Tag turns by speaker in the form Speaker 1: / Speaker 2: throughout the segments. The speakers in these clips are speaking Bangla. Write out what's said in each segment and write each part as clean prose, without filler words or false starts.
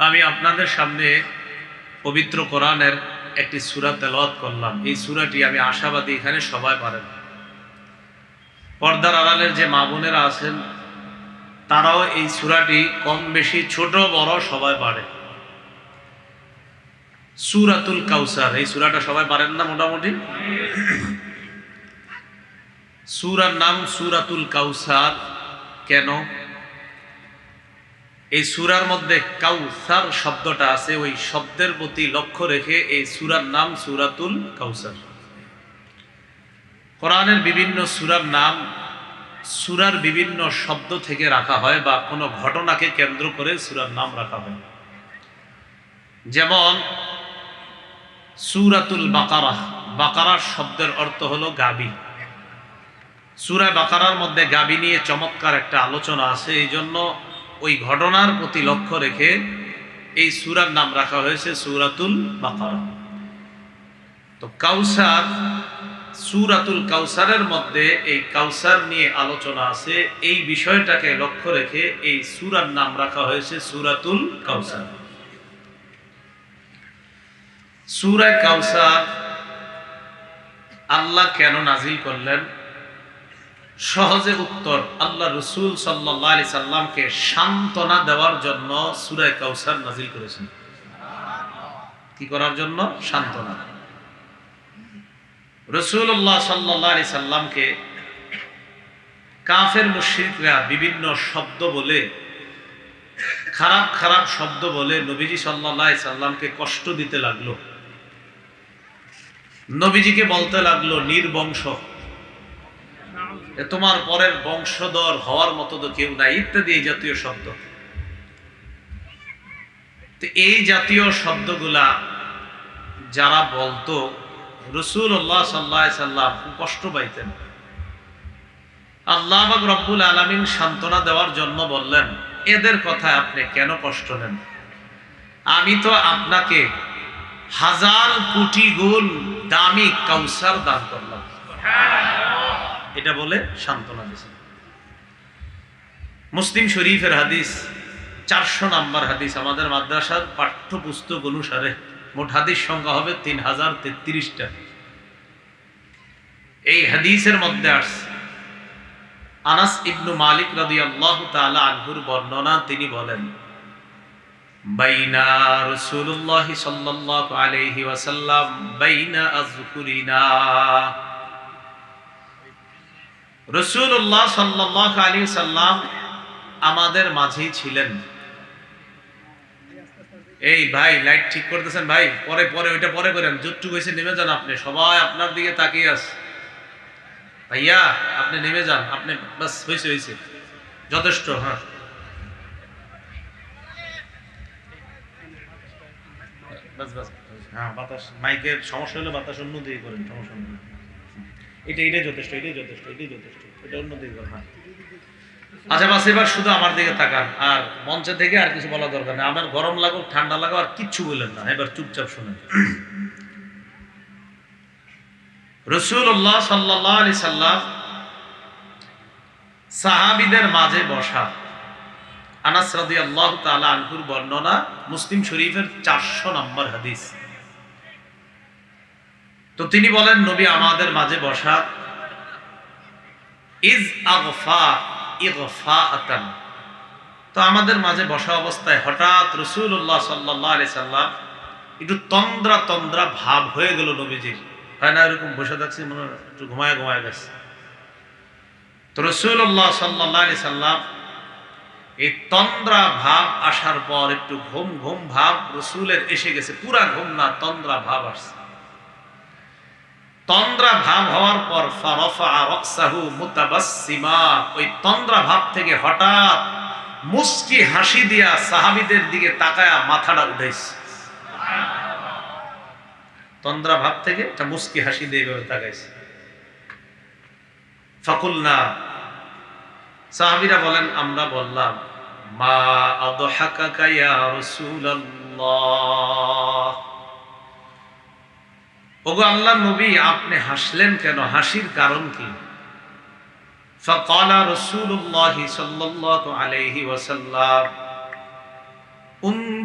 Speaker 1: আমি আপনাদের সামনে পবিত্র কোরআনের একটি সূরা তেলাওয়াত করলাম। এই সূরাটি আমি আশাবাদী এখানে সবাই পারেন। পর্দার আড়ালের যে মা বোনেরা আছেন তারাও এই সূরাটি কম বেশি ছোট বড় সবাই পারে। সূরাতুল কাউসার, এই সূরাটা সবাই পারেন না মোটামুটি? সূরার নাম সূরাতুল কাউসার কেন? এই সূরার মধ্যে কাউসার শব্দটা আছে, ওই শব্দের প্রতি লক্ষ্য রেখে এই সূরার নাম সূরাতুল কাউসার। কোরআনের বিভিন্ন সূরার নাম সূরার বিভিন্ন শব্দ থেকে রাখা হয় বা কোনো ঘটনাকে কেন্দ্র করে সূরার নাম রাখা হয়। যেমন সূরাতুল বাকারা, বাকারার শব্দের অর্থ হলো গাবি। সূরা বাকারার মধ্যে গাবি নিয়ে চমৎকার একটা আলোচনা আছে, এই জন্য ওই ঘটনার প্রতি লক্ষ্য রেখে এই সূরার নাম রাখা হয়েছে সূরাতুল বাকারা। তো কাউসার, সূরাতুল কাউসারের মধ্যে এই কাউসার নিয়ে আলোচনা আছে, এই বিষয়টাকে লক্ষ্য রেখে এই সূরার নাম রাখা হয়েছে সূরাতুল কাউসার। সূরা কাউসার আল্লাহ কেন নাজিল করলেন? সহজে উত্তর, আল্লাহ রাসূল সাল্লাল্লাহু আলাইহি সাল্লামকে সান্ত্বনা দেওয়ার জন্য সূরা কাউসার নাজিল করেছেন। কি করার জন্য? সান্ত্বনা। রাসূলুল্লাহ সাল্লাল্লাহু আলাইহি সাল্লামকে কাফের মুশরিকরা বিভিন্ন শব্দ বলে, খারাপ খারাপ শব্দ বলে নবীজি সাল্লাল্লাহু আলাইহি সাল্লামকে কষ্ট দিতে লাগলো। নবীজিকে বলতে লাগলো নির্বংশ, তোমার পরের বংশধর হওয়ার মতো তো কেউ নাই, ইত্যাদি এই জাতীয় শব্দ। তো এই জাতীয় শব্দগুলা যারা বলতো রাসূলুল্লাহ সাল্লাল্লাহু আলাইহি সাল্লাম কষ্ট পাইতেন। আল্লাহ পাক রব্বুল আলামিন সান্ত্বনা দেওয়ার জন্য বললেন, এদের কথায় আপনি কেন কষ্ট নেন? আমি তো আপনাকে 1000 কোটি গুণ দামি কাউসার দান করলাম। এটা বলে সান্ত্বনা দিয়েছেন। মুসলিম শরীফের হাদিস, 400 নম্বর হাদিস। আমাদের মাদ্রাসার পাঠ্যপুস্তক অনুসারে মোট হাদিস সংখ্যা হবে 3033টা। এই হাদিসের মধ্যে আসছে আনাস ইবনু মালিক রাদিয়াল্লাহু তাআলা আনহুর বর্ণনা। তিনি বলেন, বাইনা রাসূলুল্লাহ সাল্লাল্লাহু আলাইহি ওয়াসাল্লাম বাইনা আযকুরিনা, রাসূলুল্লাহ সাল্লাল্লাহু আলাইহি সাল্লাম আমাদের মাঝেই ছিলেন। এই ভাই লাইট ঠিক করতেছেন ভাই, পরে পরে ওইটা পরে করেন, যতটুকু হয়েছে নেমে যান। আপনি সবাই আপনার দিকে তাকিয়ে আছে। ভাইয়া আপনি নেমে যান, আপনি বাস হয়েছে হয়েছে যথেষ্ট। হ্যাঁ বাস বাস, হ্যাঁ বাতাস, মাইকের সমস্যা হলে বাতাস অন্য দিকে করেন, সমস্যা নেই। এটাই যথেষ্ট, এটাই যথেষ্ট, এটাই যথেষ্ট, এটা অন্য দিকে করেন। হ্যাঁ আচ্ছা বাস, এবার শুধু আমার দিকে তাকান, আর মঞ্চে থেকে আর কিছু বলা দরকার নেই। আমার গরম লাগুক ঠান্ডা লাগুক আর কিচ্ছু বললেন না, এবার চুপচাপ শুনেন। রাসূলুল্লাহ সাল্লাল্লাহু আলাইহি সাল্লাম সাহাবীদের মাঝে বসা। আনাস রাদিয়াল্লাহু তাআলা আনহুর বর্ণনা, মুসলিম শরীফের 400 নম্বর হাদিস। তো তিনি বলেন, নবী আমাদের মাঝে বসা, ইজ আগফা ইগফাআতান। তো আমাদের মাঝে বসা অবস্থায় হঠাৎ রাসূলুল্লাহ সাল্লাল্লাহু আলাইহি সাল্লাম একটু তন্দ্রা তন্দ্রা ভাব হয়ে গেল নবীজির। হয় না এরকম বসে থাকছি মনে হয় একটু ঘুমায় গেছে। তো রাসূলুল্লাহ সাল্লাল্লাহু আলাইহি সাল্লাম এই তন্দ্রা ভাব আসার পর একটু ঘুম ঘুম ভাব রাসূলের এসে গেছে, পুরা ঘুম না, তন্দ্রা ভাব আসছে। তন্দ্রা ভাব হওয়ার পর ফারাফা রাকসাহু মুতাবাসসিমা, ওই তন্দ্রা ভাব থেকে হঠাৎ মুস্কি হাসি দিয়া সাহাবীদের দিকে তাকায়া মাথাটা উঠাইছে। তন্দ্রা ভাব থেকে একটা মুস্কি হাসি দিয়ে তাকাইছে। ফাকুলনা, সাহাবীরা বলেন, আমরা বললাম, মা আদহাকাকা ইয়া রাসূলুল্লাহ, ওগো আল্লাহর নবী আপনি হাসলেন কেন, হাসির কারণ কি? ফাকালা রাসূলুল্লাহ সাল্লাল্লাহু আলাইহি ওয়াসাল্লাম,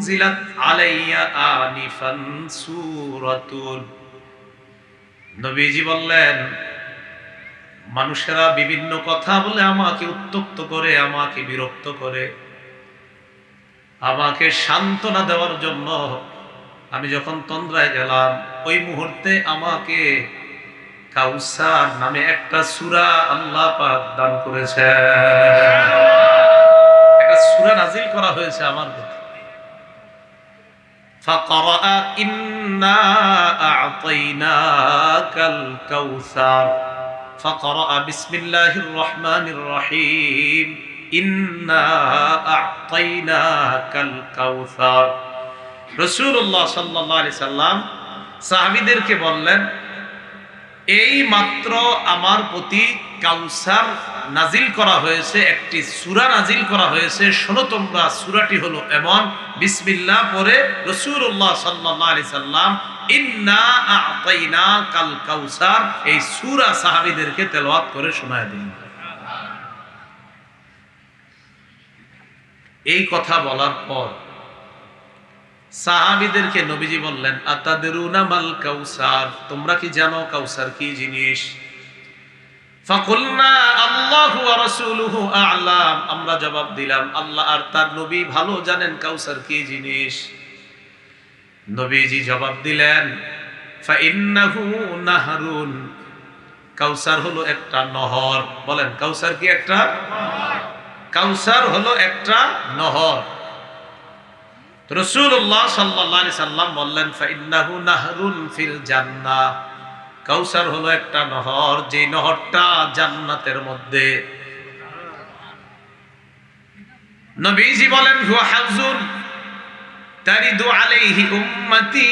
Speaker 1: উনজিলাত আলাইয়া আনিফান সূরাতুন। নবীজি বললেন, মানুষেরা বিভিন্ন কথা বলে আমাকে উত্তক্ত করে, আমাকে বিরক্ত করে, আমাকে সান্ত্বনা দেওয়ার জন্য আমি যখন তন্দ্রায় গেলাম, ওই মুহূর্তে আমাকে কাউসার নামে একটা সূরা আল্লাহ পাক দান করেছে, একটা সূরা নাজিল করা হয়েছে আমার প্রতি। ফাকরা ইন্না আ'তাইনাকাল কাউসার ফাকরা বিসমিল্লাহির রহমানির রহিম ইন্না আ'তাইনাকাল কাউসার। রাসূলুল্লাহ সাল্লাল্লাহু আলাইহি সাল্লাম সাহাবীদেরকে বললেন, এই মাত্র আমার প্রতি কাউসার নাজিল করা হয়েছে, একটি সূরা নাজিল করা হয়েছে, শোনো তোমরা, সূরাটি হলো এমন। বিসমিল্লাহ পরে রাসূলুল্লাহ সাল্লাল্লাহু আলাইহি সাল্লাম ইন্না আ'তাইনাকাল কাউসার এই সূরা সাহাবীদেরকে তেলাওয়াত করে শোনায় দিলেন। এই কথা বলার পর সাহাবীদেরকে নবীজি বললেন, আতাদরুনা মাল কাউসার, তোমরা কি জানো কাউসার কি জিনিস? ফাকুলনা আল্লাহু ওয়া রাসূলুহু আ'লাম, আমরা জবাব দিলাম, আল্লাহ আর তার নবী ভালো জানেন কাউসার কি জিনিস। নবীজি জবাব দিলেন, ফা ইন্নাহু নাহরুন, কাউসার হলো একটা নহর। বলেন, কাউসার কি একটা নহর? কাউসার হলো একটা নহর। রাসূলুল্লাহ সাল্লাল্লাহু আলাইহি সাল্লাম বললেন, ফাইন্নাহু নাহরুন ফিল জান্নাহ, কাউসার হলো একটা নহর, যে নহরটা জান্নাতের মধ্যে। নবীজি বলেন, হুয়া হাউজুন তারিদু আলাইহি উম্মতি,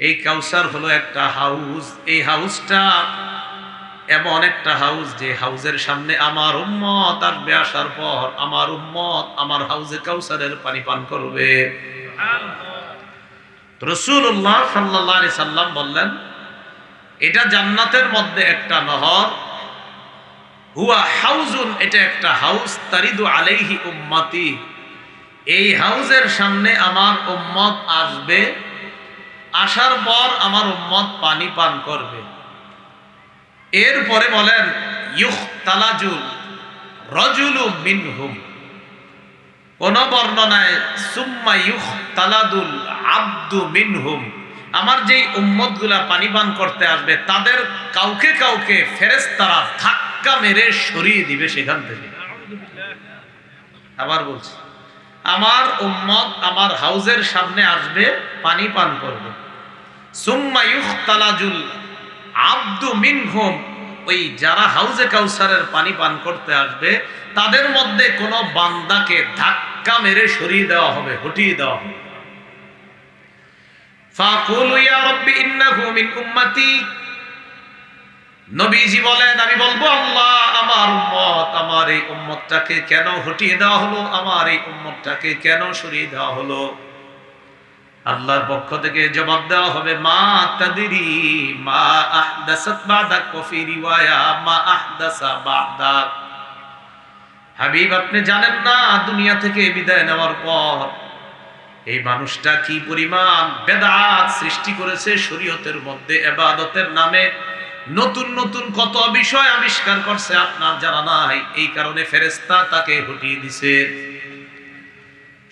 Speaker 1: এই কাউসার হলো একটা হাউজ, এই হাউজটা এমন একটা হাউজ যে হাউজের সামনে আমার উম্মত আসবে, আসার পর আমার উম্মত আমার হাউজে কাউসারের পানি পান করবে। রাসূলুল্লাহ সাল্লাল্লাহু আলাইহি সাল্লাম বললেন, এটা জান্নাতের মধ্যে একটা নহর, হুয়া হাউজুন, এটা একটা হাউজ, তারিদু আলাইহি উম্মতি, এই হাউজের সামনে আমার উম্মত আসবে, আসার পর আমার উম্মত পানি পান করবে। এরপরে বলেন, ইউখতালাজুল রাজুলু মিনহুম, কোন বর্ণনায় সুম্মা ইউখতালাদুল আবদু মিনহুম, আমার যেই উম্মতগুলা পানি পান করতে আসবে তাদের কাউকে কাউকে ফেরেশতারা ধাক্কা মেরে সরিয়ে দিবে সেখান থেকে। আবার বলছি, আমার উম্মত আমার হাউজের সামনে আসবে, পানি পান করবে, সুম্মা ইউখতালাজুল আব্দু মিনহুম, ওই যারা হাউজে কাউসারের পানি পান করতে আসবে তাদের মধ্যে কোন বান্দাকে ধাক্কা মেরে সরিয়ে দেওয়া হবে, হটিয়ে দেওয়া হবে। ফাকুলু ইয়া রাব্বি ইন্নাহু মিন উম্মতি, নবীজি বলেন, আমি বলবো, আল্লাহ আমার উম্মত, আমার এই উম্মতটাকে কেন হটিয়ে দেওয়া হলো, আমার এই উম্মতটাকে কেন সরিয়ে দেওয়া হলো? আল্লাহর পক্ষ থেকে জবাব দেওয়া হবে, মা তাদরি মা আহদাসাত বাদাক, ওয়া ফি রিওয়ায়া মা আহদাসা বাদাক। হাবিব, আপনি জানেন না দুনিয়া থেকে বিদায় নেওয়ার পর এই মানুষটা কি পরিমাণ বেদাত সৃষ্টি করেছে শরীয়তের মধ্যে, ইবাদতের নামে নতুন নতুন কত বিষয় আবিষ্কার করছে আপনার জানা নাই, এই কারণে ফেরেশতা তাকে হটিয়ে দিছে।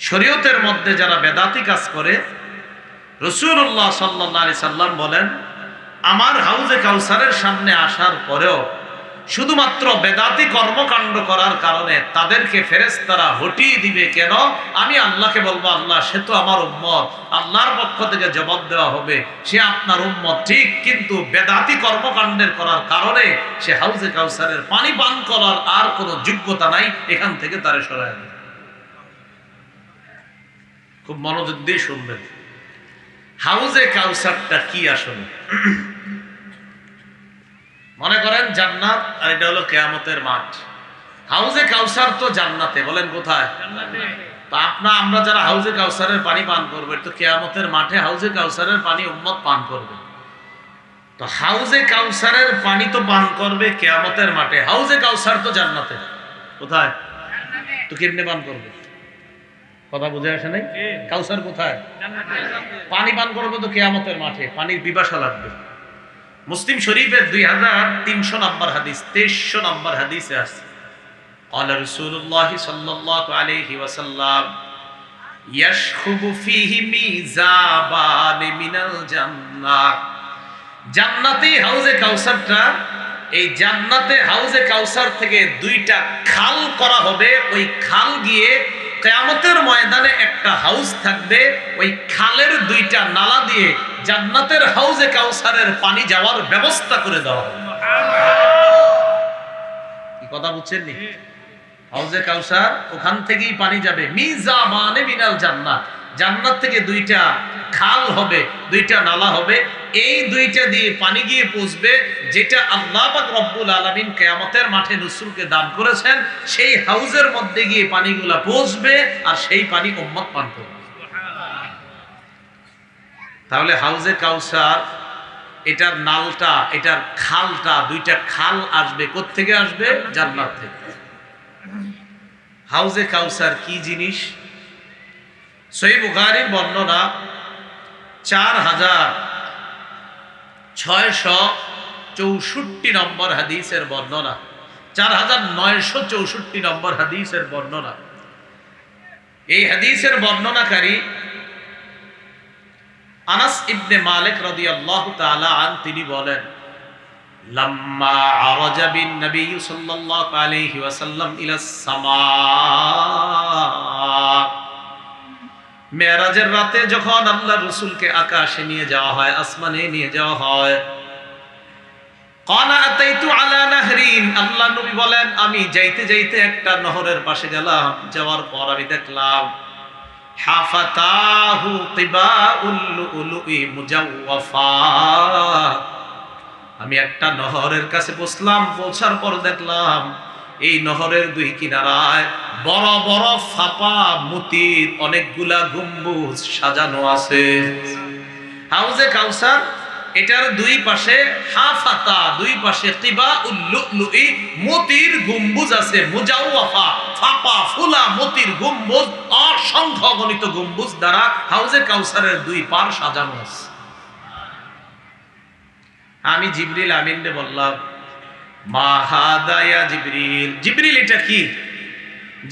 Speaker 1: শরীয়তের মধ্যে যারা বেদাতি কাজ করে, রাসূলুল্লাহ সাল্লাল্লাহু আলাইহি সাল্লাম বলেন, আমার হাউজে কাউসারের সামনে আসার পরেও শুধুমাত্র বেদাতি কর্মকাণ্ড করার কারণে তাদেরকে ফেরেশতারা হটিয়ে দিবে কেন? আমি আল্লাহকে বলবো, আল্লাহ সে তো আমার উম্মত, আল্লাহর পক্ষ থেকে জবাব দেওয়া হবে, সে আপনার উম্মত ঠিক, কিন্তু বেদাতি কর্মকাণ্ডের করার কারণে সে হাউজে কাউসারের পানি পান করার আর কোনো যোগ্যতা নাই, এখান থেকে তারে সরায় দেবে। খুব মনোযোগ দিয়ে শুনবেন, হাউজে কাউসারটা কি আসলে? মনে করেন জান্নাত, আর এটা হলো কিয়ামতের মাঠ। হাউজে কাউসার তো জান্নাতে, বলেন কোথায়? জান্নাতে। তো আমরা যারা হাউজে কাউসারের পানি পান করবে, তো কিয়ামতের মাঠে হাউজে কাউসারের পানি উম্মত পান করবে। তো হাউজে কাউসারের পানি তো পান করবে কিয়ামতের মাঠে, হাউজে কাউসার তো জান্নাতে, কোথায়? জান্নাতে। তো কেমনে পান করবে? কথা বুঝে আসে নাই? কাউসার কোথায়? পানি পান করবো তো কিয়ামতের মাঠে, পানির পিপাসা লাগবে। মুসলিম শরীফের 2300 নম্বর হাদিস, 2300 নম্বর হাদিসে আছে, قال رسول الله صلى الله عليه وسلم يشخب فيه ميزابان من الجنة। জান্নাতে হাউজে কাউসারটা, এই জান্নাতে হাউজে কাউসার থেকে দুইটা খাল করা হবে। ওই খাল গিয়ে কিয়ামতের ময়দানে একটা হাউজ থাকবে, ওই খালের দুইটা নালা দিয়ে জান্নাতের হাউজে কাউসারের পানি যাওয়ার ব্যবস্থা করে দেওয়া হবে। কি কথা বুঝছেন নি? হাউজে কাউসার, ওখান থেকেই পানি যাবে। মিজাবানে মিনাল জান্নাত, জান্নাত থেকে দুইটা খাল হবে, দুইটা নালা হবে, এই দুইটা দিয়ে পানি গিয়ে পৌঁছবে, যেটা আল্লাহ পাক রব্বুল আলামিন কিয়ামতের মাঠে রাসূলকে দান করেছেন, সেই হাউজের মধ্যে গিয়ে পানিগুলা পৌঁছবে, আর সেই পানি উম্মত পান করবে। তাহলে হাউজে কাউসার, এটার নালটা, এটার খালটা, দুইটা খাল আসবে কোত্থেকে? আসবে জান্নাত থেকে। হাউজে কাউসার কি জিনিস? সহিহ বুখারীর বর্ণনা 4664 নম্বর হাদিসের বর্ণনা, 4964 নম্বর হাদিসের বর্ণনা। এই হাদিসের বর্ণনাকারী আনাস ইবনে মালিক রাদিয়াল্লাহু তাআলা আন, তিনি বলেন, লাম্মা আরাজা বিন নবী সাল্লাল্লাহু আলাইহি ওয়াসাল্লাম ইলাস সামা, মেরাজের রাতে যখন আল্লাহর রাসূলকে আকাশে নিয়ে যাওয়া হয়, আসমানে নিয়ে যাওয়া হয়, ক্বালা আতাইতু আলা নাহরিন, আল্লাহ নবী বলেন, আমি যাইতে যাইতে একটা নহরের পাশে গেলাম, যাওয়ার পর আমি দেখলাম হাফাতাহু তিবাউল লুলুই মুজাওয়াফা, আমি একটা নহরের কাছে বসলাম, পৌঁছার পর দেখলাম এই নহরের দুই কিনারায় বড় বড় ফাপা মতির অনেকগুলা গম্বুজ সাজানো আছে। হাউজে কাউসার, এটার দুই পাশে হাফাতা, দুই পাশে তিবাউল লুলুই, মতির গম্বুজ আছে, মুজাওয়াফা, ফাপা ফুলা মতির গম্বুজ, অসংখ্য গণিত গম্বুজ দ্বারা হাউজে কাউসারের দুই পার সাজানো আছে। আমি জিবরিল আমিনকে বললাম, মা হাদা ইয়া জিবরিল, জিবরিল এটা কি?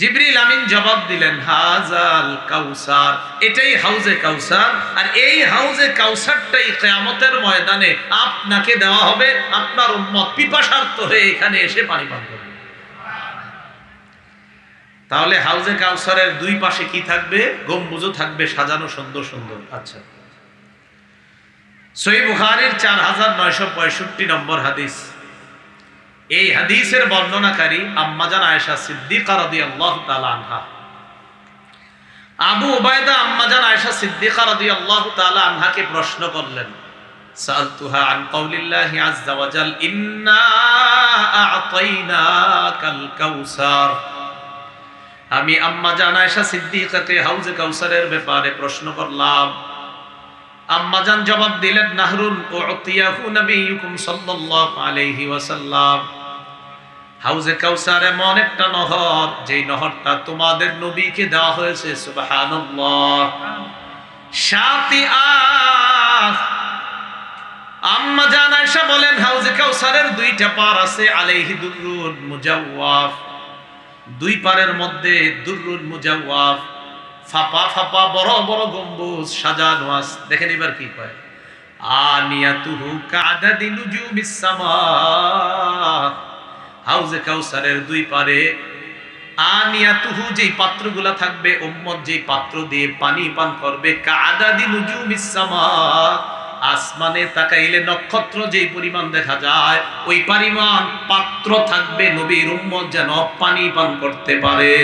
Speaker 1: জিবরিল আমিন জবাব দিলেন, হাজাল কাউসার, এটাই হাউজে কাউসার, আর এই হাউজে কাউসারটাই কিয়ামতের ময়দানে আপনাকে দেওয়া হবে, আপনার উম্মত পিপাসার্ত হয়ে এখানে এসে পানি পান করবে। তাহলে হাউজে কাউসারের দুই পাশে কি থাকবে? গম্বুজও থাকবে সাজানো সুন্দর সুন্দর। আচ্ছা, সহিহ বুখারীর 4965 নম্বর হাদিস, এই হাদিসের বর্ণনাকারী আম্মাজান আয়েশা সিদ্দিকা রাদিয়াল্লাহু তাআলা আনহা। আবু উবাইদা আম্মাজান আয়েশা সিদ্দিকা রাদিয়াল্লাহু তাআলা আনহাকে প্রশ্ন করলেন, সালতুহা আন কাউলিল্লাহি আযজা ওয়া জাল, ইন্না আ'তাইনাকাল কাউসার, আমি আম্মাজান আয়েশা সিদ্দিকাকে হাউজে কাউসারের ব্যাপারে প্রশ্ন করলাম। আম্মাজান জবাব দিলেন, নাহরুন উতিয়াহু নবিয়ুকুম সাল্লাল্লাহু আলাইহি ওয়াসাল্লাম, হাউজে কাউসার এমন একটা নহর, যেই নহরটা তোমাদের নবীকে দেওয়া হয়েছে। সুবহানাল্লাহ। শাতিআহ, আম্মাজান আয়েশা বলেন, হাউজে কাউসারের দুইটা পার আছে, আলাইহি দুররুন মুজাওয়াফ, দুই পারের মধ্যে দুররুন মুজাওয়াফ, ফাপা ফাপা বড় বড় গম্বুজ সাজানো আছে। দেখেন এবার কি কয়, আনিয়াতুহু কাআদাদি নুজুমিস সামা, হাউজে কাউসারের দুই পারে আনিয়াতুহু, যেই পাত্রগুলা থাকবে, উম্মত যেই পাত্র দিয়ে পানি পান করবে, কাআদাদি নুজুমিস সামা, আসমানে তাকাইলে নক্ষত্র যেই পরিমাণ দেখা যায়, ওই পরিমাণ পাত্র থাকবে, নবীর উম্মত যেন পানি পান করতে পারে।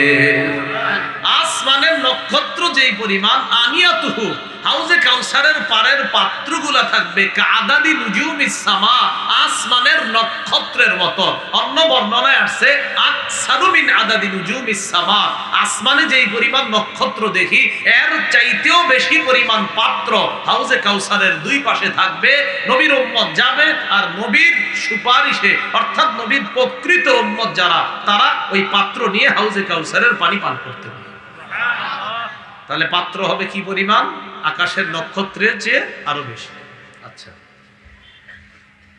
Speaker 1: আসমানের নক্ষত্র যেই পরিমাণ, আনিয়াতুহু, হাউজে কাউসারের পারের পাত্রগুলা থাকবে কাআদাদি নুজুমিস সামা, আসমানের নক্ষত্রের মতো। অন্য বর্ণনায় আসছে আকসারু মিন আদাদি নুজুমিস সামা, আসমানে যেই পরিমাণ নক্ষত্র দেখি, এর চাইতেও বেশি পরিমাণ পাত্র হাউজে কাউসারের দুই পাশে থাকবে। নবীর উম্মত যাবে, আর নবীর সুপারিশে, অর্থাৎ নবীর প্রকৃত উম্মত যারা, তারা ওই পাত্র নিয়ে হাউজে কাউসারের পানি পান করতে পারে। তাহলে পাত্র হবে কি পরিমাণ? আকাশের নক্ষত্রের চেয়ে আরো বেশি। আচ্ছা,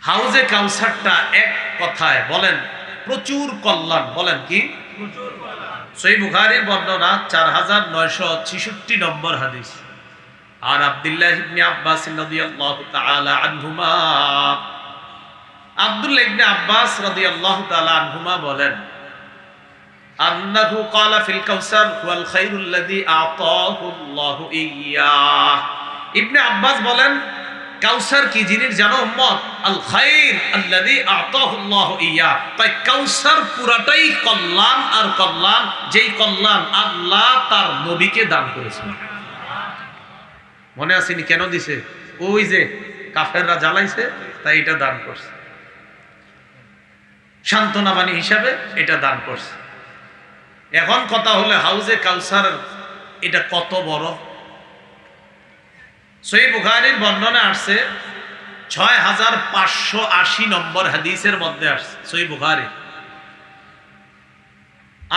Speaker 1: হাউজে কাউসারটা এক কথায় বলেন প্রচুর কল্যাণ। বলেন কি? সহিহ বুখারীর বর্ণনা 4966 নম্বর হাদিস। আর আব্দুল্লাহ ইবনে আব্বাস রাদিয়াল্লাহু তাআলা আনহুমা, আব্দুল্লাহ ইবনে আব্বাস রাদিয়াল্লাহু তাআলা আনহুমা বলেন, আন্নাহু ক্বালা ফিল কাউসার ওয়াল খায়রুল্লাযী আতাহু আল্লাহু ইয়্যাহ। ইবনে আব্বাস বলেন, কাউসার কি জিনিস জানো উম্মত? আল খায়র আল্লাযী আতাহু আল্লাহু ইয়্যাহ। তাই কাউসার পুরাটাই কল্যাণ আর কল্যাণ, যেই কল্যাণ আল্লাহ তার নবীকে দান করেছেন। মনে আসেনি কেন দিছে? ওই যে কাফেররা জ্বালাইছে, তাই এটা দান করছে, সান্ত্বনা বাণী হিসাবে এটা দান করছে। এখন কথা হলো হাউজে কাউসার এটা কত বড়? সহিহ বুখারীর বর্ণনা আসছে 6580 নম্বর হাদিসের মধ্যে আসছে সহিহ বুখারী।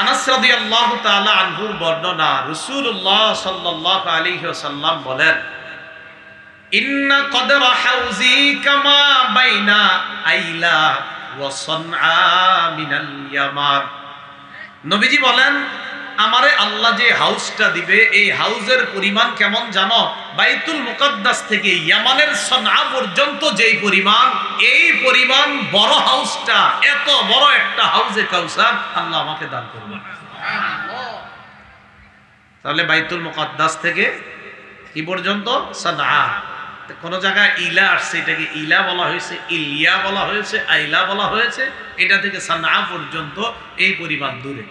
Speaker 1: আনাস রাদিয়াল্লাহু তাআলা আনহুর বর্ণনা, রাসূলুল্লাহ সাল্লাল্লাহু আলাইহি ওয়াসাল্লাম বলেন, ইন্না কদরা হাউজি কামা বাইনা আইলা ওয়া সানআ মিনাল ইয়ামান। নবীজি বলেন, আমারে আল্লাহ যে হাউসটা দিবে, এই হাউজের পরিমাণ কেমন জানো? বাইতুল মুকাদ্দাস থেকে ইয়ামানের সনআ পর্যন্ত যেই পরিমাণ, এই পরিমাণ বড় হাউসটা, এত বড় একটা হাউজে কাউসার আল্লাহ আমাকে দান করবেন। তাহলে বাইতুল মুকাদ্দাস থেকে কি পর্যন্ত? সনআ। কোন জায়গায় ইলা আসছে, এটাকে ইলা বলা হয়েছে, ইলিয়া বলা হয়েছে, আইলা বলা হয়েছে। এটা থেকে সনআ পর্যন্ত এই পরিমাণ দূরে।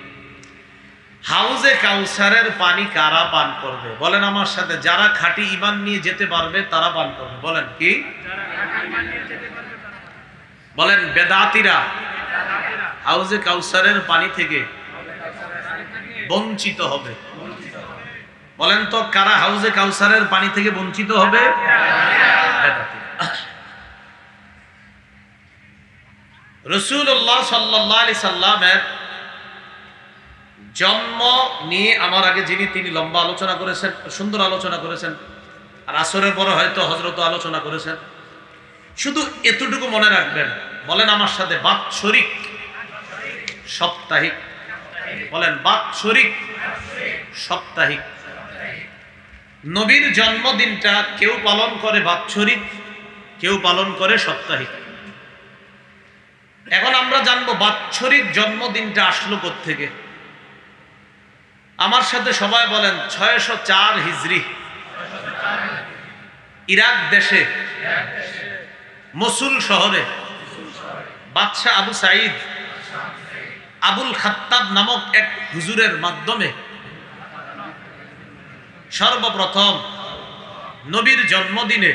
Speaker 1: হাউজে কাউসারের পানি কারা পান করবে? বলেন আমার সাথে, যারা খাঁটি ঈমান নিয়ে যেতে পারবে তারা পান করবে। বলেন কি? বলেন বেদাতীরা হাউজে কাউসারের পানি থেকে বঞ্চিত হবে। বলেন তো কারা হাউজে কাউসারের পানি থেকে বঞ্চিত হবে? বেদাতীরা। রাসূলুল্লাহ সাল্লাল্লাহু আলাইহি সাল্লামের জন্ম নিয়ে আমার আগে যিনি, তিনি লম্বা আলোচনা করেছেন, সুন্দর আলোচনা করেছেন। আর আসরের পরে হয়তো হযরত আলোচনা করেছেন। শুধু এতটুকু মনে রাখবেন, বলেন আমার সাথে, বাৎসরিক সাপ্তাহিক। বলেন বাৎসরিক সাপ্তাহিক। নবীর জন্মদিনটা কেউ পালন করে বাৎসরিক, কেউ পালন করে সাপ্তাহিক। এখন আমরা জানবো বাৎসরিক জন্মদিনটা আসলো কোত্থেকে। আমার সাথে সবাই বলেন 604 হিজরি, ইরাক দেশে মসুল শহরে বাদশাহ আবু সাঈদ আবুল খাত্তাব নামক এক হুজুরের মাধ্যমে সর্বপ্রথম নবীর জন্মদিনে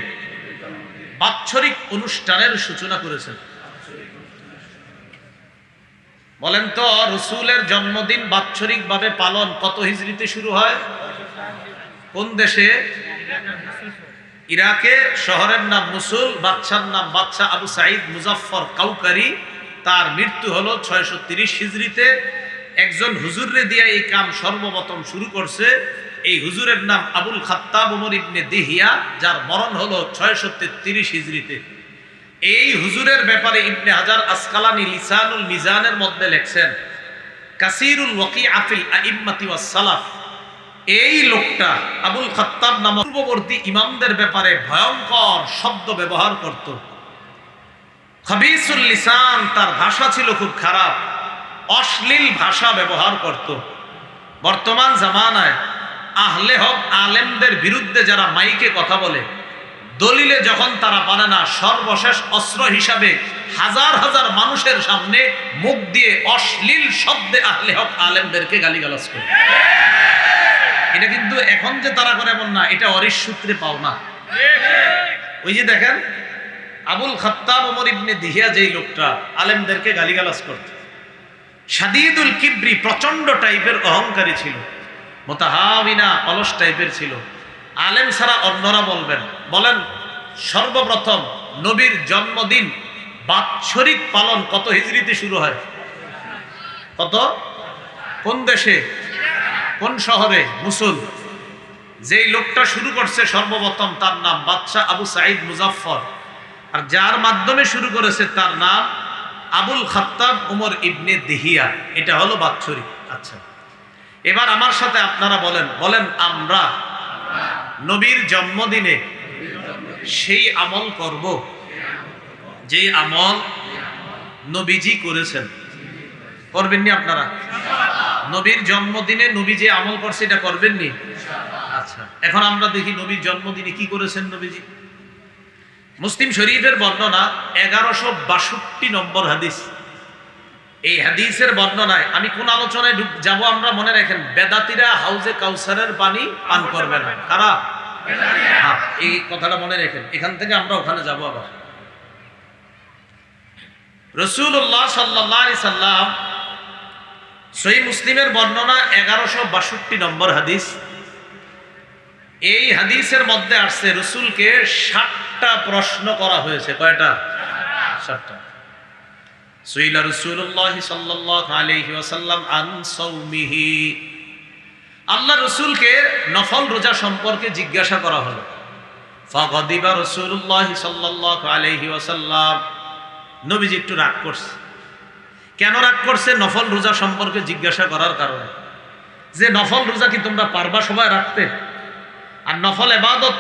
Speaker 1: বাৎসরিক অনুষ্ঠানের সূচনা করেছেন। বলেন তো রাসূলের জন্মদিন বাৎসরিক ভাবে পালন কত হিজরিতে শুরু হয়? কোন দেশে? ইরাকে। শহরের নাম মুসুল, বাদশার নাম বাদশাহ আবু সাঈদ মুজাফফর কাউকারি। তার মৃত্যু হলো 630 হিজরিতে। একজন হুজুররে দিয়ে এই কাম সর্বপ্রথম শুরু করছে। এই হুজুরের নাম আবুল খাত্তাব ওমর ইবনে দিহিয়া, যার মরণ হলো 633 হিজরিতে। এই হুজুরের ব্যাপারে ইবনে হাজার আসকালানি লিসানুল মিজানের মধ্যে লেখছেন, কাসীরুল ওয়াকিআ ফিল আইম্মাতি ওয়াস সালাফ। এই লোকটা আবুল খাত্তাব নামক পূর্ববর্তী ইমামদের ব্যাপারে ভয়ঙ্কর শব্দ ব্যবহার করত। খাবিসুল লিসান, তার ভাষা ছিল খুব খারাপ, অশ্লীল ভাষা ব্যবহার করত। বর্তমান জামানায় আহলে হক আলেমদের বিরুদ্ধে যারা মাইকে কথা বলে, দলিলে যখন তারা পারে না, সর্বশেষ অস্ত্র হিসাবে হাজার হাজার মানুষের সামনে মুখ দিয়ে অশ্লীল শব্দে আহলে হক আলেমদেরকে গালিগালাজ করে। এটা কিন্তু এখন যে তারা করে এমন না, এটা অরিশ সূত্রে পাও না। ওই যে দেখেন আবুল খাত্তাব ওমর ইবনে দিহিয়া, যেই লোকটা আলেমদেরকে গালিগালাজ করত, শাদীদুল কিবরি, প্রচন্ড টাইপের অহংকারী ছিল, মুতাহাবিনা, অলস টাইপের ছিল। আলেম ছাড়া অন্যরা বলবেন। বলেন সর্বপ্রথম নবীর জন্মদিন বাৎসরিক পালন কত হিজরিতে শুরু হয়? কত? কোন দেশে? কোন শহরে? মুসুল। যেই লোকটা শুরু করছে সর্বপ্রথম তার নাম বাদশাহ আবু সাঈদ মুজাফফর, আর যার মাধ্যমে শুরু করেছে তার নাম আবুল খাত্তাব উমর ইবনে দিহিয়া। এটা হলো বাৎসরিক। আচ্ছা, এবার আমার সাথে আপনারা বলেন আমরা নবীর জন্মদিনে সেই আমল করব যে আমল নবীজি করেছেন। করবেননি আপনারা? নবীর জন্মদিনে নবী যে আমল করছে এটা করবেননি? আচ্ছা, এখন আমরা দেখি নবীর জন্মদিনে কি করেছেন নবীজি। মুসলিম শরীফের বর্ণনা 1162 নম্বর হাদিস। এই হাদিসের বর্ণনায় আমি কোন আলোচনায় যাব আমরা মনে রাখেন, বেদাতীরা হাউজে কাউসারের পানি পান করবে না। কারা? হ্যাঁ, এই কথাটা মনে রাখেন, এখান থেকে আমরা ওখানে যাব। আবার রাসূলুল্লাহ সাল্লাল্লাহু আলাইহি সাল্লাম, সহিহ মুসলিমের বর্ণনা 1162 নম্বর হাদিস। এই হাদিসের মধ্যে আসছে রাসূলকে 60টা প্রশ্ন করা হয়েছে। কয়টা? 60টা। সুইলা রাসূলুল্লাহ সাল্লাল্লাহু আলাইহি ওয়াসাল্লাম আন সাওমিহি, আল্লাহ রাসূলকে নফল রোজা সম্পর্কে জিজ্ঞাসা করা হলো। ফাগাদিবা রাসূলুল্লাহ সাল্লাল্লাহু আলাইহি ওয়াসাল্লাম, নবীজি একটু রাগ করছে। কেন রাগ করছে? নফল রোজা সম্পর্কে জিজ্ঞাসা করার কারণে। যে নফল রোজা কি তোমরা পারবা সবাই রাখতে? আর নফল ইবাদত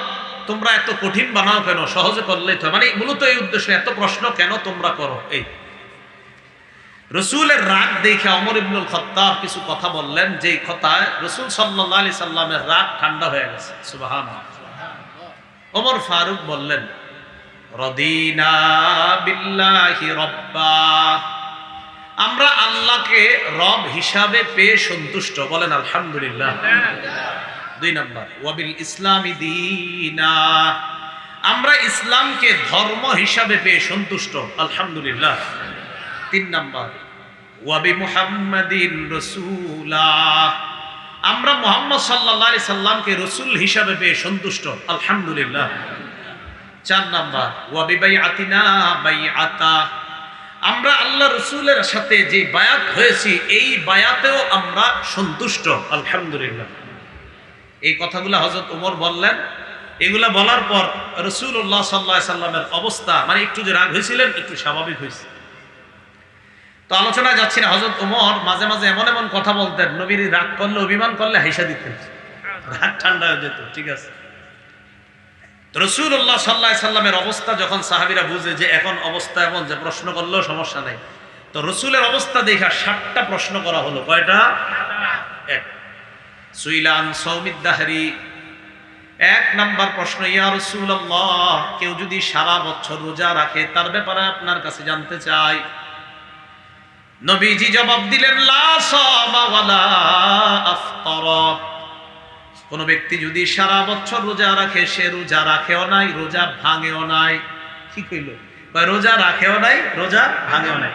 Speaker 1: তোমরা এত কঠিন বানাও কেন? সহজে করলেই তো। মানে মূলত এই উদ্দেশ্য, এত প্রশ্ন কেন তোমরা করো? এই রাসূলের রাগ দেখে ওমর ইবনুল খাত্তাব কিছু কথা বললেন, যেই কথায় রাসূল সাল্লাল্লাহু আলাইহি সাল্লামের রাগ ঠান্ডা হয়ে গেছে। সুবহানাল্লাহ। ওমর ফারুক বললেন, রদিনা বিল্লাহি রাব্বা, আমরা আল্লাহকে রব হিসাবে পেয়ে সন্তুষ্ট। বলেন আলহামদুলিল্লাহ। 2 নাম্বার, ওয়াবিল ইসলামি দীনা, আমরা ইসলামকে ধর্ম হিসাবে পেয়ে সন্তুষ্ট। আলহামদুলিল্লাহ। 3 নাম্বার, ওয়াবি মুহাম্মাদিন রাসূলা, আমরা মুহাম্মদ সাল্লাল্লাহু আলাইহি সাল্লামকে রাসূল হিসাবে পেয়ে সন্তুষ্ট। আলহামদুলিল্লাহ। 4 নাম্বার, ওয়াবি বাইআতিনা বাইআতা, আমরা আল্লাহ রাসূলের সাথে যে বায়াত হয়েছি এই বায়াতেও আমরা সন্তুষ্ট। আলহামদুলিল্লাহ। এই কথাগুলো হযরত ওমর বললেন। এগুলা বলার পর রাসূলুল্লাহ সাল্লাল্লাহু আলাইহি সাল্লামের অবস্থা, মানে একটু যে রাগ হয়েছিলেন একটু স্বাভাবিক হয়েছে। তো আলোচনায় যাচ্ছি না। হযরত ওমর মাঝে মাঝে এমন এমন কথা বলতেন, নবীর রাগ করলে, অভিমান করলে হাসা দিতেন, রাগ ঠান্ডা হয়ে যেত। ঠিক আছে, রাসূলুল্লাহ সাল্লাল্লাহু আলাইহি সাল্লামের অবস্থা যখন সাহাবীরা বুঝে যে এখন অবস্থা এমন যে প্রশ্ন করলেও সমস্যা নাই, তো রাসূলের অবস্থা দেখা 60টা প্রশ্ন করা হলো। কয়টা? 1। সুইলান সাওমিদ দাহরি, 1 নাম্বার প্রশ্ন, ইয়া রাসূলুল্লাহ, কেউ যদি সারা বছর রোজা রাখে তার ব্যাপারে আপনার কাছে জানতে চাই। নবীজি জবাব দিলেন, লা সামা ওয়ালা আফতারা, কোন ব্যক্তি যদি সারা বছর রোজা রাখে সে রোজা রাখেও নাই, রোজা ভাঙেও নাই। কি কইল? রোজা রাখেও নাই, রোজা ভাঙেও নাই।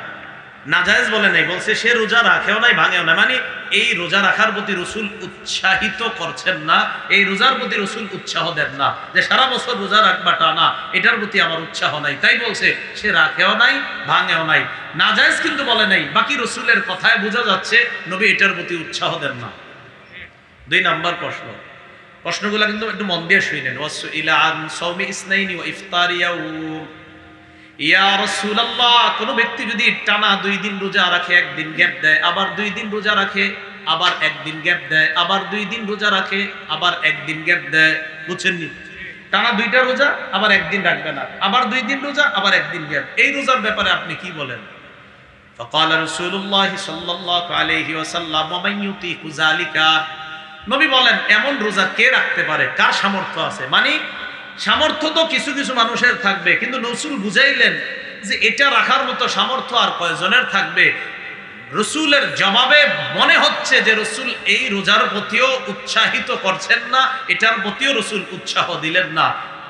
Speaker 1: নাজায়েজ বলে নাই, বলছে সে রোজা রাখেও নাই, ভাঙেও নাই। মানে এই রোজা রাখার প্রতি রাসূল উৎসাহিত করছেন না, এই রোজার প্রতি রাসূল উৎসাহ দেন না যে সারা বছর রোজা রাখবাটা না, এটার প্রতি আমার উৎসাহ নাই। তাই বলছে সে রাখেও নাই, ভাঙেও নাই। নাজায়েজ কিন্তু বলে নাই। বাকি রাসূলের কথায় বোঝা যাচ্ছে নবী এটার প্রতি উৎসাহ দেন না। 2 নাম্বার প্রশ্ন, প্রশ্নগুলো কিন্তু একটু মন দিয়ে শুনেন। ওয়াসুইলা আন সাওমি ইসনাইনি ওয়া ইফতারি ইয়াউম, ইয়া রাসূলুল্লাহ, কোন ব্যক্তি যদি টানা 2 দিন রোজা রাখে, 1 দিন গ্যাপ দেয়, আবার 2 দিন রোজা রাখে, আবার 1 দিন গ্যাপ দেয়, আবার 2 দিন রোজা রাখে, আবার 1 দিন গ্যাপ দেয়, বুঝছেননি? টানা 2টা রোজা, আবার 1 দিন রাখবে না, আবার 2 দিন রোজা, আবার 1 দিন গ্যাপ, এই রোজার ব্যাপারে আপনি কি বলেন? ফাকালা রাসূলুল্লাহ সাল্লাল্লাহু আলাইহি ওয়াসাল্লাম, ওয়া মান ইউতিকু যালিকা, নবী বলেন এমন রোজা কে রাখতে পারে, কার সামর্থ্য আছে? মানে সামর্থ্য তো কিছু কিছু মানুষের থাকবে, কিন্তু রাসূল বুঝাইলেন যে এটা রাখার মতো সামর্থ্য আর কয়জনের থাকবে। রাসূলের জবাবে মনে হচ্ছে যে রাসূল এই রোজার প্রতিও উৎসাহিত করছেন না, এটার প্রতিও রাসূল উৎসাহ দিলেন না।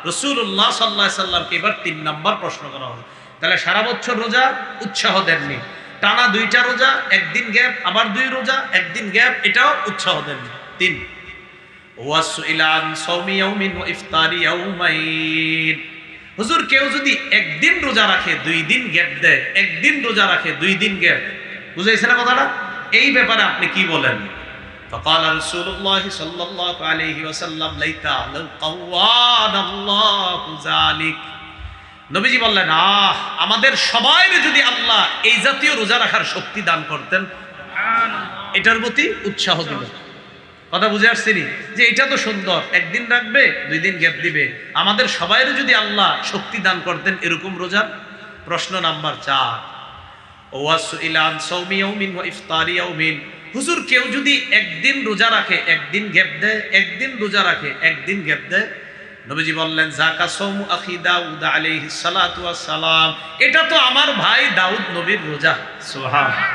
Speaker 1: রাসূলুল্লাহ সাল্লাল্লাহু আলাইহি সাল্লামকে এবার 3 নাম্বার প্রশ্ন করা হলো, তাহলে সারা বছর রোজা উৎসাহ দেননি, টানা 2টা রোজা, 1 দিন গ্যাপ, আবার 2 রোজা, 1 দিন গ্যাপ, এটাও উৎসাহ দেননি। 3, ওয়াসুইলা আন সাওমি ইয়াউমিন ওয়া ইফতারি ইয়াউমাইন, হুজুর কেউ যদি 1 দিন রোজা রাখে 2 দিন গ্যাপ দেয়, 1 দিন রোজা রাখে 2 দিন গ্যাপ, বুঝাইছে না কথাটা? এই ব্যাপারে আপনি কি বলেন? فقال رسول الله صلى الله عليه وسلم ليت لو قوان الله ذلك। নবীজি বললেন, আমাদের সবাইকে যদি আল্লাহ এই জাতীয় রোজা রাখার শক্তি দান করতেন, এটার প্রতি উৎসাহ দিলেন। কথা বুঝে আসছি যে এটা তো সুন্দর, একদিন রাখবে 2 দিন গ্যাপ দিবে, আমাদের সবাইকে যদি আল্লাহ শক্তি দান করতেন এরকম রোজা। প্রশ্ন নাম্বার 4, ওয়াসইলান সাওমি ইয়াউমিন ওয়া ইফতারি ইয়াউমিন। হুজুর, কেউ যদি একদিন রোজা রাখে, একদিন গ্যাপ দেয়, একদিন রোজা রাখে, একদিন গ্যাপ দেয়, নবীজি বললেন যাকা সাওমু আখি দাউদ আলাইহিস সালাতু ওয়াস সালাম, এটা তো আমার ভাই দাউদ নবীর রোজা। সুবহানাল্লাহ।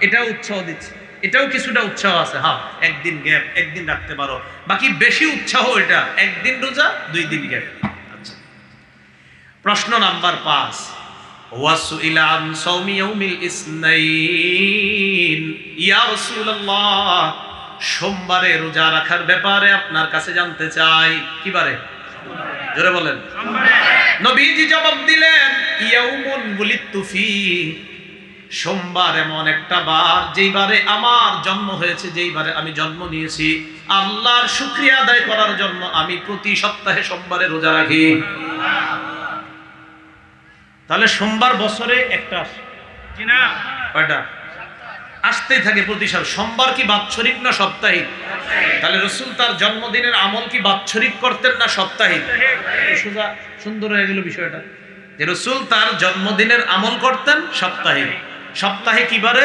Speaker 1: এটা উৎসাহ দিচ্ছে, এটাও কিছুটা উৎসাহ আছে। হ্যাঁ, একদিন গ্যাপ, একদিন রাখতে পারো, বাকি বেশি উৎসাহ এটা একদিন রোজা 2 দিন গ্যাপ। আচ্ছা, প্রশ্ন নাম্বার 5, ওয়াসুইলা আন সাওমি ইয়াউমিল ইসনাইন। ইয়া রাসূলুল্লাহ, সোমবারে রোজা রাখার ব্যাপারে আপনার কাছে জানতে চাই। কি বারে? জোরে বলেন। নবীজি জবাব দিলেন, ইয়াউমুন বুলিতু ফি, সোমবার এমন একটা বার যেই বারে আমার জন্ম হয়েছে, যেই বারে আমি জন্ম নিয়েছি, আল্লাহর শুকরিয়া আদায় করার জন্য আমি প্রতি সপ্তাহে সোমবারে রোজা রাখি। তাহলে সোমবার বছরে একটা আসে কিনা? কয়টা? আসতেই থাকে প্রতি সপ্তাহে। সোমবার কি বাৎসরিক না সাপ্তাহিক? তাহলে রাসূল তার জন্মদিনের আমল কি বাৎসরিক করতেন না সাপ্তাহিক? সোজা সুন্দর হয়ে গেল বিষয়টা, যে রাসূল তার জন্মদিনের আমল করতেন সাপ্তাহিক। সপ্তাহে কি বারে?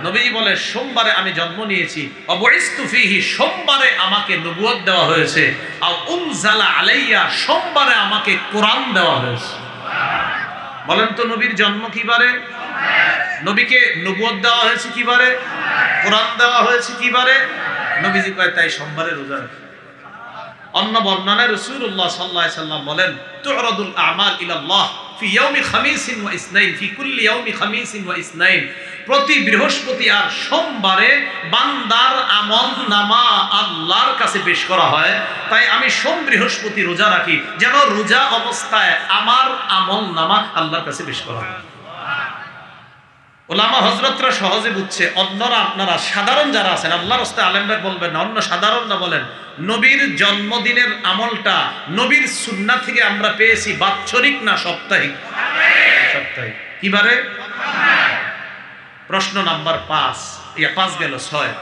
Speaker 1: নবীজি বলে, সোমবারে আমি জন্ম নিয়েছি, অবইস্তু ফিহি, সোমবারে আমাকে নবুয়ত দেওয়া হয়েছে, আও উনজালা আলাইয়া, সোমবারে আমাকে কোরআন দেওয়া হয়েছে। বলেন তো, নবীর জন্ম কি বারে? নবীকে নবুয়ত দেওয়া হয়েছে কি বারে? কোরআন দেওয়া হয়েছে কি বারে? নবীজি কয়, তাই সোমবারে রোজা রাখি। অন্য বর্ণনায় রাসূলুল্লাহ সাল্লাল্লাহু আলাইহি সাল্লাম বলেন, তু'রাদুল আমাল ইলাল্লাহ ফি ইয়াউমি খামিসিন ওয়া ইসনাইন, ফি কুল্লি ইয়াউমি খামিসিন ওয়া ইসনাইন। প্রতি বৃহস্পতি আর সোমবারে বান্দার আমলনামা আল্লাহর কাছে পেশ করা হয়। তাই আমি সোম বৃহস্পতি রোজা রাখি, যেন রোজা অবস্থায় আমার আমলনামা আল্লাহর কাছে পেশ করা হয়। ওলামা হযরতরা সহজে বুঝছে, অন্যরা, আপনারা সাধারণ যারা আছেন, আল্লাহর রাস্তায় আলেমরা বলবেন না, অন্য সাধারণরা বলেন, নবীর জন্মদিনের আমলটা নবীর সুন্নাহ থেকে আমরা পেয়েছি বাৎসরিক না সাপ্তাহিক? সাপ্তাহিক। কি বারে? প্রশ্ন নাম্বার 5 গেল। 6,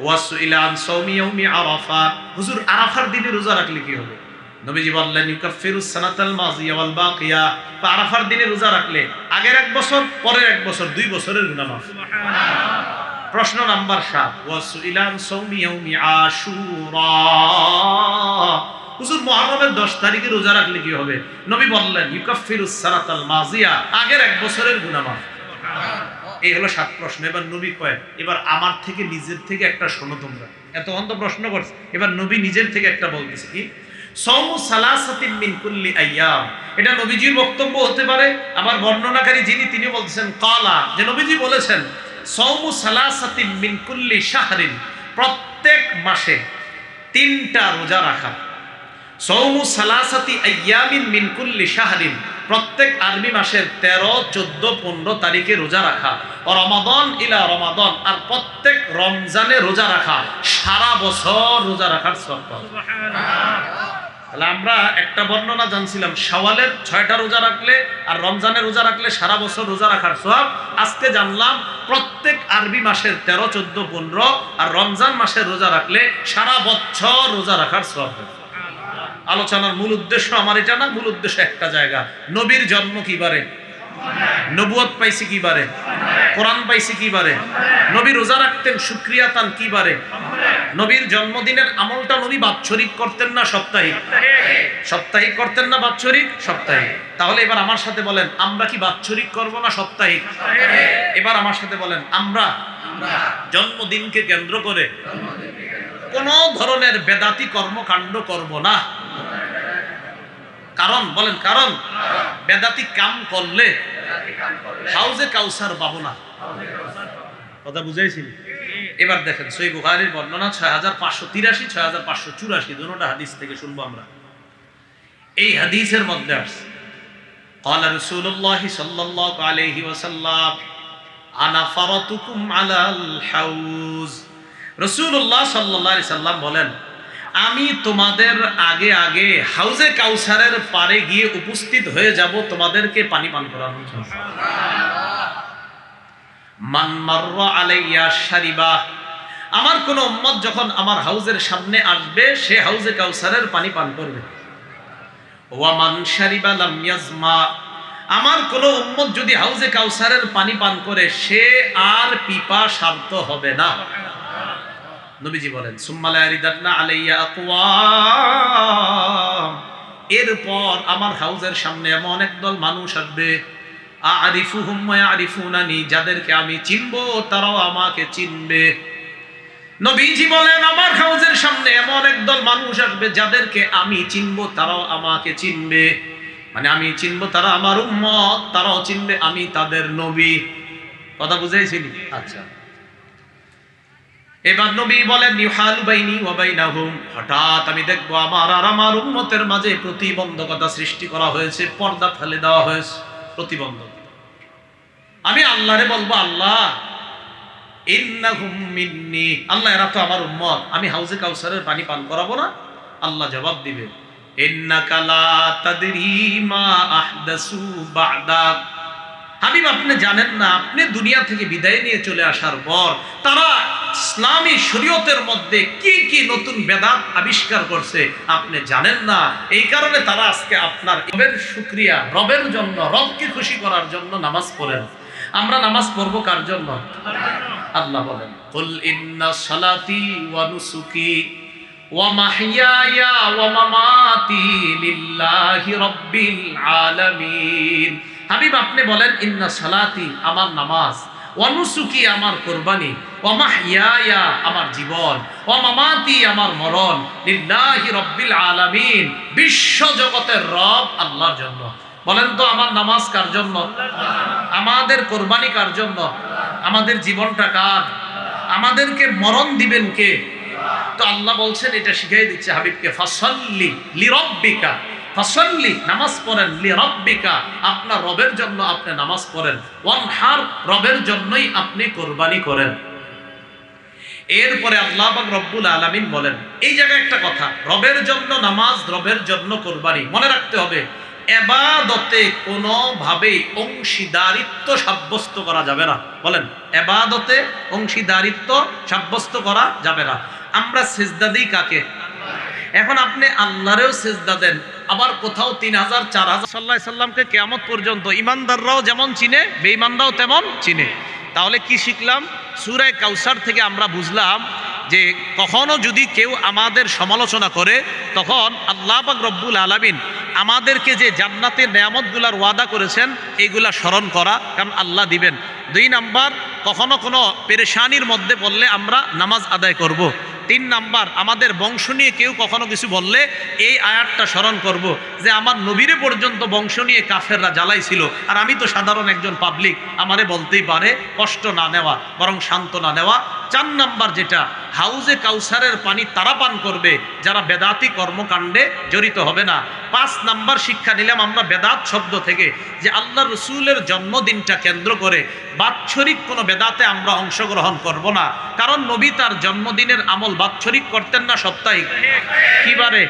Speaker 1: ওয়াসুইলা আন সাওমি ইয়াউমি আরাফা। হুজুর, আরাফার দিনে রোজা রাখলে কি হবে? নবীজি বললেন, ইউকাফিরুস সানাতাল মাযিয়া ওয়াল বাকিয়া। আরাফার দিনে রোজা রাখলে আগের 1 বছর, পরের 1 বছর, 2 বছরের গুনাহ মাফ। সুবহানাল্লাহ। প্রশ্ন নাম্বার 7, ওয়াসুইলা আন সাওমি ইয়াউমি আশুরা। হুজুর, মুহররমের 10 তারিখে রোজা রাখলে কি হবে? নবী বললেন, ইউকাফিরুস সানাতাল মাযিয়া, আগের 1 বছরের গুনাহ মাফ। এই হলো 7 প্রশ্ন। এবার নবী কয়, এবার আমার থেকে নিজের থেকে একটা শোনো তোমরা। এত অন্ত প্রশ্ন করছে, এবার নবী নিজের থেকে একটা বলতেছে। কি? সাওমু সালাসাতিন মিন কুল্লি আইয়াম। এটা নবীজির বক্তব্য হতে পারে, আবার বর্ণনাকারী যিনি তিনি বলছেন কালা, যে নবীজি বলেছেন সাওমু সালাসাতিন মিন কুল্লি শাহরিন, প্রত্যেক মাসে 3টা রোজা রাখা। সাওমু সালাসাতি আইয়ামিন মিন কুল্লি শাহরিন, প্রত্যেক আরবি মাসের 13, 14, 15 তারিখে রোজা রাখা। ও রমাদান ইলা রমাদান, আর প্রত্যেক রমজানে রোজা রাখা। সারা বছর রোজা রাখার সওয়াব পাওয়া। সুবহানাল্লাহ। তাহলে আমরা একটা বর্ণনা জানছিলাম শাওয়ালের 6টা রোজা রাখলে আর রমজানের রোজা রাখলে সারা বছর রোজা রাখার সওয়াব। আজকে জানলাম প্রত্যেক আরবি মাসের 13, 14, 15 আর রমজান মাসের রোজা রাখলে সারা বছর রোজা রাখার সওয়াব। আলোচনার মূল উদ্দেশ্য আমার এটা না, মূল উদ্দেশ্য একটা জায়গা, নবীর জন্ম কি বারে? নবুয়ত পাইছি কি বারে? কোরআন পাইছি কি বারে? নবী রোজা রাখতেন শুকরিয়া তান কি বারে? নবীর জন্মদিনের আমলটা নবী বাৎসরিক করতেন না সাপ্তাহিক? সাপ্তাহিক করতেন না বাৎসরিক? সাপ্তাহিক। তাহলে এবার আমার সাথে বলেন, আমরা কি বাৎসরিক করব না সাপ্তাহিক? এবার আমার সাথে বলেন, আমরা জন্মদিনকে কেন্দ্র করে কোন ধরনের বেদাতি কর্মকাণ্ড করব না। কারণ বলেন, কারণ বেদাতি কাম করলে হাউজে কাউসার পাবো না। কথা বুঝাইছি? এবার দেখেন, সহিহ বুখারীর বর্ণনা 6583, 6584, দুটোটা হাদিস থেকে শুনবো আমরা। এই হাদিসের মধ্যে আছে, قال رسول الله صلى الله عليه وسلم انا فرطكم على الحوض। রাসূলুল্লাহ সাল্লাল্লাহু আলাইহি সাল্লাম বলেন, আমি তোমাদের আগে আগে হাউজে কাউসারের পারে গিয়ে উপস্থিত হয়ে যাব তোমাদেরকে পানি পান করানোর জন্য। মান মাররা আলাইয়া শারিবা, আমার কোন উম্মত যখন আমার হাউজের সামনে আসবে সে হাউজে কাউসারের পানি পান করবে। ওয়া মান শারিবা লাম ইয়াজমা, আমার কোন উম্মত যদি হাউজে কাউসারের পানি পান করে সে আর পিপাসার্ত হবে না। নবীজি বলেন, সুম্মা লা ইয়ারিদান্না আলাইয়া আকওয়াম, এরপর আমার হাউজের সামনে এমন একদল মানুষ আসবে, আরিফুহুম ওয়া ইয়ারিফুনানি, যাদেরকে আমি চিনবো তারাও আমাকে চিনবে। নবীজি বলেন, আমার হাউজের সামনে এমন একদল মানুষ আসবে যাদেরকে আমি চিনবো তারাও আমাকে চিনবে, মানে আমি চিনবো তারা আমার উম্মত, তারাও চিনবে আমি তাদের নবী। কথা বুঝাইছিলি? আচ্ছা, এবার নবী বলেন, ইউহালু বাইনি ওয়া বাইনাহুম, হঠাৎ আমি দেখবো আমার আর আমার উম্মতের মাঝে প্রতিবন্ধকতা সৃষ্টি করা হয়েছে, পর্দা ফেলে দেওয়া হয়েছে, প্রতিবন্ধক। আমি আল্লাহরে বলবো, আল্লাহ ইন্নাহুম মিন্নি, আল্লাহ এরা তো আমার উম্মত, আমি হাউজে কাউসারের পানি পান করাবো না? আল্লাহ জবাব দিবে, ইন্নাকা লা তাদরি মা আহদাসু বা'দাক, হাবিব আপনি জানেন না, আপনি দুনিয়া থেকে বিদায় নিয়ে চলে আসার পর তারা ইসলামী শরীয়তের মধ্যে কি কি নতুন বেদাত আবিষ্কার করছে আপনি জানেন না। এই কারণে তারা আজকে আপনার রবের শুকরিয়া, রবের জন্য, রবকে খুশি করার জন্য নামাজ পড়েন। আমরা নামাজ পড়বো কার জন্য? আল্লাহ বলেন, কুল ইন্না সালাতি ওয়া নুসুকি ওয়া মাহইয়ায়া ওয়া মামাতি লিল্লাহি রাব্বিল আলামিন। হাবিব আপনি বলেন, ইন্না সালাতি আমার নামাজ, ওয়া নুসুকি আমার কুরবানি, ওয়া মাহইয়ায়া আমার জীবন, ওয়া মামাতি আমার মরণ, লিল্লাহি রাব্বিল আলামিন বিশ্ব জগতের রব আল্লাহর জন্য। বলেন তো আমার নামাজ কার জন্য? আমাদের কোরবানি কার জন্য? আমাদের জীবনটা কার? আমাদেরকে মরণ দিবেন কে? তো আল্লাহ বলছেন, এটা শিখাই দিচ্ছে হাবিবকে, ফাসাল্লি লিরাব্বিকা, ফাসাল্লি নামাজ পড়েন, লিরাব্বিকা আপনার রবের জন্য আপনি নামাজ পড়েন, ওয়ানহার রবের জন্যই আপনি কোরবানি করেন। এরপরে আল্লাহ পাক রব্বুল আলামিন বলেন, এই জায়গায় একটা কথা, রবের জন্য নামাজ, রবের জন্য কোরবানি, মনে রাখতে হবে ইবাদতে কোনোভাবেই অংশীদারিত্ব সাব্যস্ত করা যাবে না। বলেন, ইবাদতে অংশীদারিত্ব সাব্যস্ত করা যাবে না। আমরা সিজদা দিই কাকে? এখন আপনি আল্লাহরেও সিজদা দেন, আবার কোথাও 3000 4000 সাল্লাল্লাহু আলাইহি সাল্লামকে কিয়ামত পর্যন্ত ইমানদাররাও যেমন চিনে, বেঈমানরাও তেমন চিনে। তাহলে কি শিখলাম? সূরা কাউসার থেকে আমরা বুঝলাম যে কখনো যদি কেউ আমাদের সমালোচনা করে, তখন আল্লাহ পাক রব্বুল আলামিন আমাদেরকে যে জান্নাতের নেয়ামতগুলার ওয়াদা করেছেন এইগুলা স্মরণ করা, কারণ আল্লাহ দিবেন। 2 নাম্বার, কখনো কোনো পেরেশানির মধ্যে পড়লে আমরা নামাজ আদায় করব। 3 নাম্বার, আমাদের বংশ নিয়ে কেউ কখনো কিছু বললে এই আয়াতটা স্মরণ করব যে আমার নবীরে পর্যন্ত বংশ নিয়ে কাফেররা জ্বালাইছিল, আর আমি তো সাধারণ একজন পাবলিক, আমারে বলতেই পারে, কষ্ট না নেওয়া বরং সান্ত্বনা নেওয়া। 4 নাম্বার যেটা, হাউজে কাউসারের পানি তারা পান করবে যারা বেদাতি কর্মকাণ্ডে জড়িত হবে না। 5 নাম্বার শিক্ষা নিলাম আমরা বেদাত শব্দ থেকে, যে আল্লাহ রসুলের জন্মদিনটা কেন্দ্র করে বাৎসরিক কোনো বেদাতে আমরা অংশগ্রহণ করব না, কারণ নবী তার জন্মদিনের আমল বাৎসরিক করতেন না, সাপ্তাহিক। কিবারে?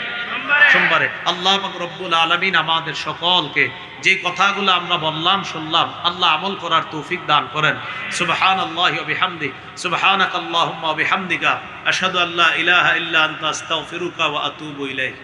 Speaker 1: সোমবারে। আল্লাহ পাক রব্বুল আলামিন আমাদের সকলকে যে কথাগুলো আমরা বললাম শুনলাম আল্লাহ আমল করার তৌফিক দান করেন। সুবহানাল্লাহি ওয়া বিহামদি, সুবহানাকাল্লাহুম্মা ওয়া বিহামদিকা, আশহাদু আল্লা ইলাহা ইল্লা আনতা আস্তাগফিরুকা ওয়া আতুবু ইলাইক।